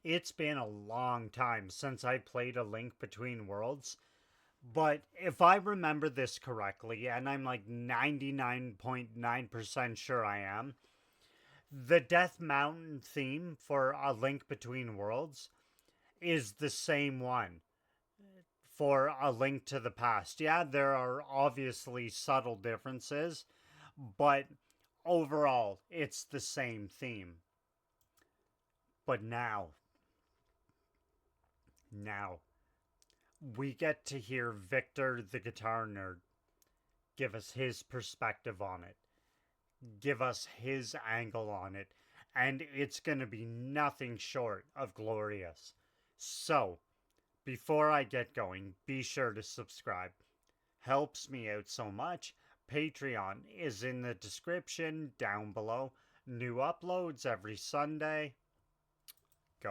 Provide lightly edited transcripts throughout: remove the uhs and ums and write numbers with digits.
It's been a long time since I played A Link Between Worlds, but if I remember this correctly, and I'm like 99.9% sure I am, the Death Mountain theme for A Link Between Worlds is the same one for A Link to the Past. Yeah, there are obviously subtle differences, but overall, it's the same theme. But now, we get to hear Victor the guitar nerd give us his perspective on it, give us his angle on it, and it's going to be nothing short of glorious. So, before I get going, be sure to subscribe. Helps me out so much. Patreon is in the description down below. New uploads every Sunday. Go.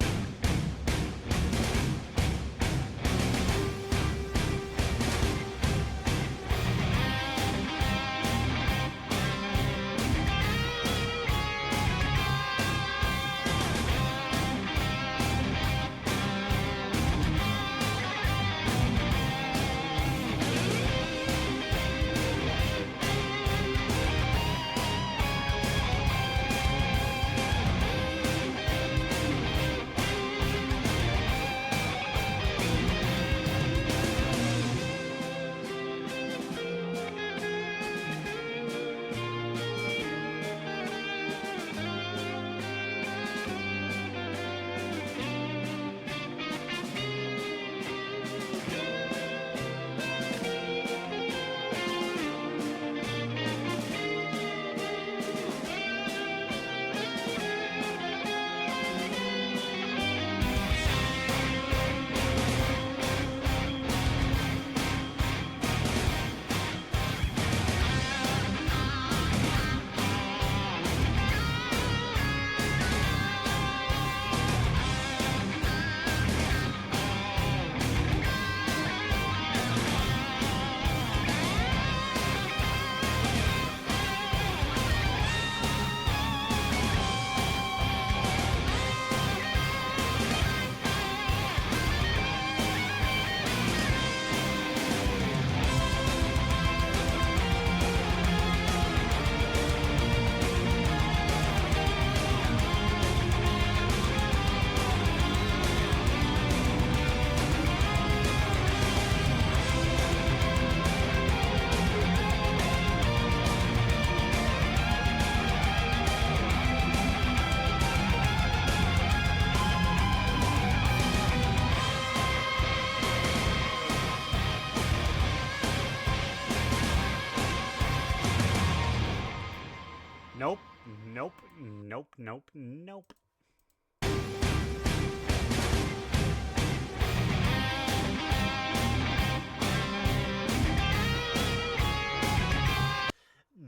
Nope, nope, nope, nope, nope.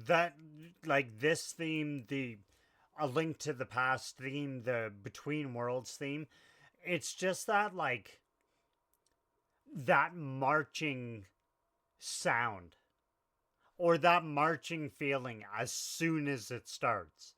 That, like, this theme, the A Link to the Past theme, the Between Worlds theme, it's just that, like, that marching sound or that marching feeling as soon as it starts.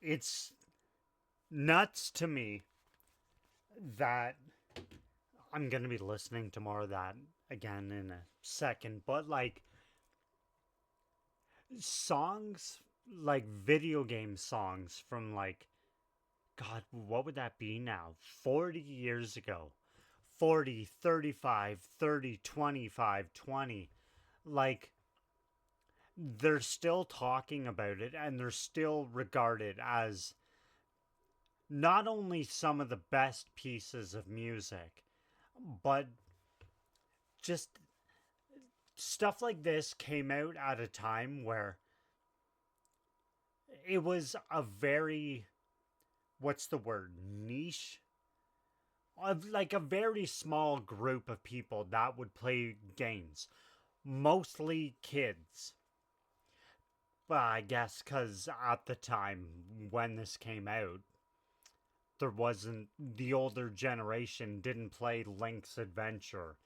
It's nuts to me that I'm going to be listening to more of that again in a second, but like songs like video game songs from like, God, what would that be now? 40 years ago. 40, 35, 30, 25, 20. Like, they're still talking about it and they're still regarded as not only some of the best pieces of music, but just stuff like this came out at a time where it was a very, what's the word, niche? Of like a very small group of people that would play games, mostly kids. Well, I guess because at the time when this came out, there wasn't, the older generation didn't play Link's Adventure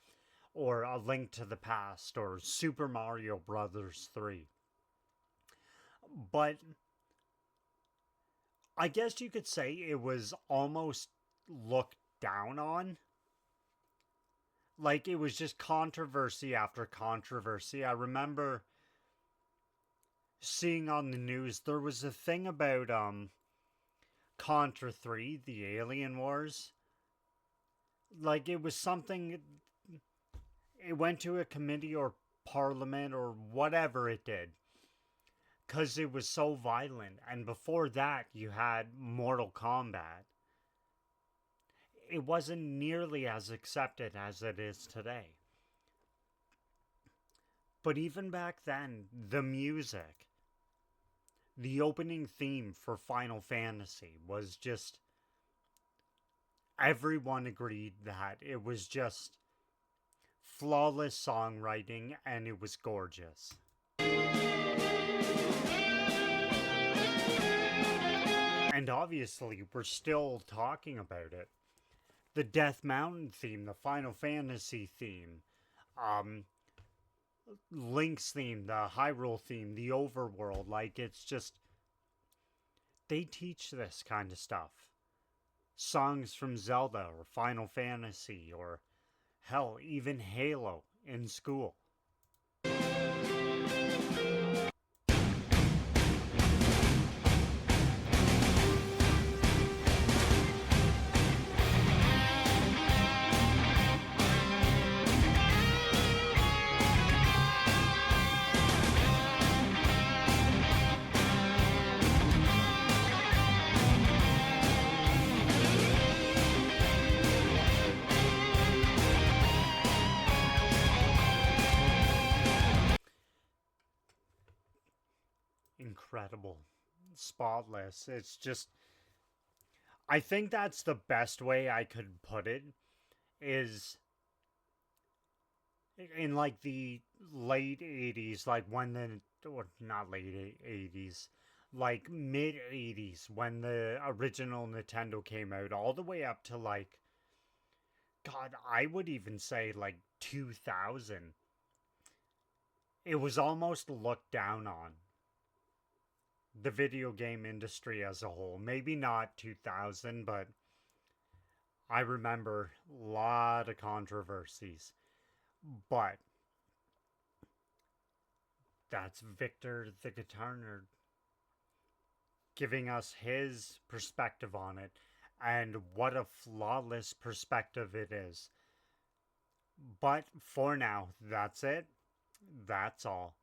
or A Link to the Past or Super Mario Brothers 3. But I guess you could say it was almost looked down on. Like, it was just controversy after controversy. I remember seeing on the news there was a thing about Contra 3, the Alien Wars. Like, it was something, it went to a committee or parliament or whatever it did because it was so violent. And before that, you had Mortal Kombat. It wasn't nearly as accepted as it is today. But even back then, the music, the opening theme for Final Fantasy was just, everyone agreed that it was just flawless songwriting and it was gorgeous. And obviously, we're still talking about it. The Death Mountain theme, the Final Fantasy theme, Link's theme, the Hyrule theme, the Overworld, like, it's just, they teach this kind of stuff. Songs from Zelda or Final Fantasy or, hell, even Halo in school. Incredible. Spotless. It's just, I think that's the best way I could put it, is in like the late 80s, like when the, or not late 80s, like mid 80s, when the original Nintendo came out, all the way up to like, God, I would even say like 2000. It was almost looked down on. The video game industry as a whole. Maybe not 2000, but I remember a lot of controversies. But that's Victor the Guitar Nerd giving us his perspective on it, and what a flawless perspective it is. But for now, that's it. That's all.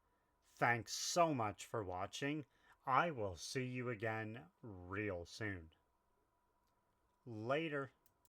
Thanks so much for watching. I will see you again real soon. Later.